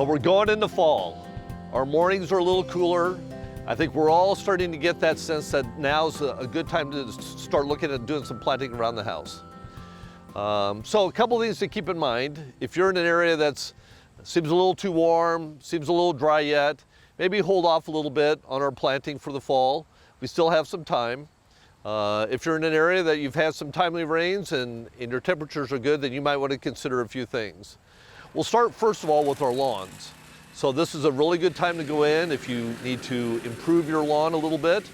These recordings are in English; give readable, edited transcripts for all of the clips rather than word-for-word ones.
We're going into fall. Our mornings are a little cooler. I think we're all starting to get that sense that now's a good time to start looking at doing some planting around the house. So a couple of things to keep in mind. If you're in an area that's seems a little too warm, seems a little dry yet, maybe hold off a little bit on our planting for the fall. We still have some time. If you're in an area that you've had some timely rains and your temperatures are good, then you might want to consider a few things. We'll start first of all with our lawns. So this is a really good time to go in if you need to improve your lawn a little bit.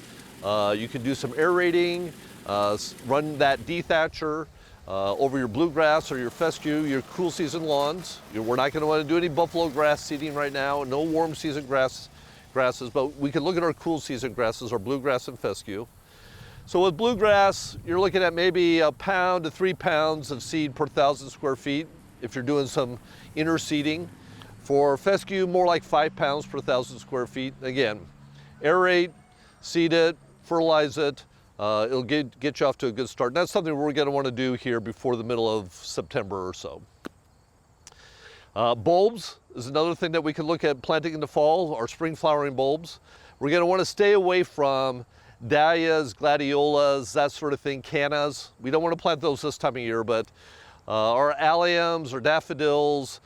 You can do some aerating, run that dethatcher over your bluegrass or your fescue, your cool season lawns. We're not going to want to do any buffalo grass seeding right now, no warm season grasses, but we can look at our cool season grasses, our bluegrass and fescue. So with bluegrass, you're looking at maybe 1 pound to 3 pounds of seed per 1,000 square feet if you're doing some inner seeding. For fescue, more like 5 pounds per 1,000 square feet. Again, aerate, seed it, fertilize it. It'll get you off to a good start. And that's something we're going to want to do here before the middle of September or so. Bulbs is another thing that we can look at planting in the fall, our spring flowering bulbs. We're going to want to stay away from dahlias, gladiolas, that sort of thing, cannas. We don't want to plant those this time of year, but our alliums or daffodils,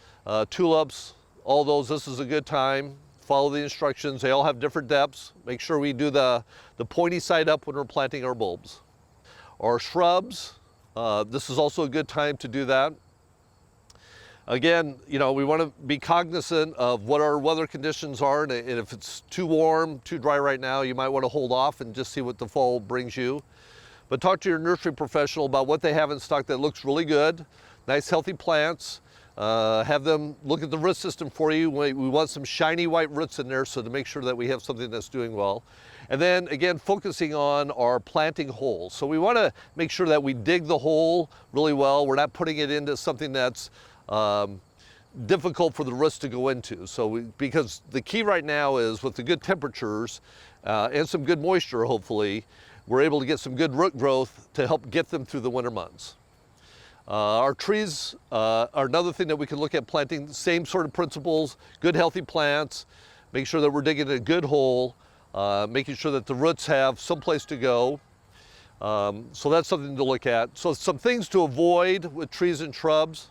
tulips, all those, this is a good time. Follow the instructions. They all have different depths. Make sure we do the pointy side up when we're planting our bulbs. Our shrubs, this is also a good time to do that. Again, we want to be cognizant of what our weather conditions are, and if it's too warm, too dry right now, you might want to hold off and just see what the fall brings you. But talk to your nursery professional about what they have in stock that looks really good, nice healthy plants. Have them look at the root system for you. We want some shiny white roots in there, so to make sure that we have something that's doing well. And then again, focusing on our planting holes. So we want to make sure that we dig the hole really well. We're not putting it into something that's difficult for the roots to go into. Because the key right now is with the good temperatures and some good moisture, hopefully, we're able to get some good root growth to help get them through the winter months. Our trees are another thing that we can look at planting. Same sort of principles, good healthy plants, make sure that we're digging a good hole, making sure that the roots have some place to go. So that's something to look at. So some things to avoid with trees and shrubs.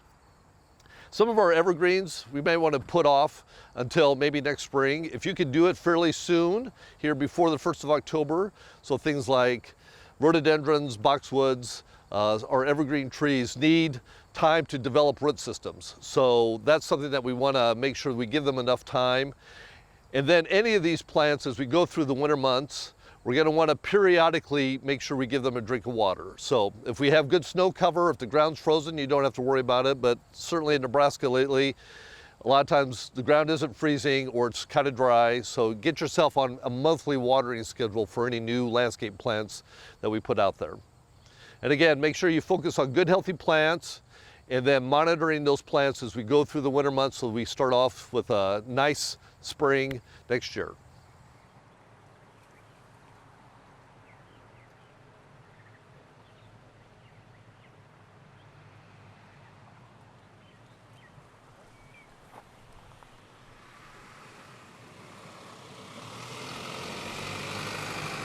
Some of our evergreens we may want to put off until maybe next spring. If you can do it fairly soon, here before the 1st of October, so things like rhododendrons, boxwoods, our evergreen trees need time to develop root systems. So that's something that we want to make sure we give them enough time. And then any of these plants, as we go through the winter months, we're going to want to periodically make sure we give them a drink of water. So if we have good snow cover, if the ground's frozen, you don't have to worry about it. But certainly in Nebraska lately, a lot of times the ground isn't freezing or it's kind of dry. So get yourself on a monthly watering schedule for any new landscape plants that we put out there. And again, make sure you focus on good healthy plants and then monitoring those plants as we go through the winter months so we start off with a nice spring next year.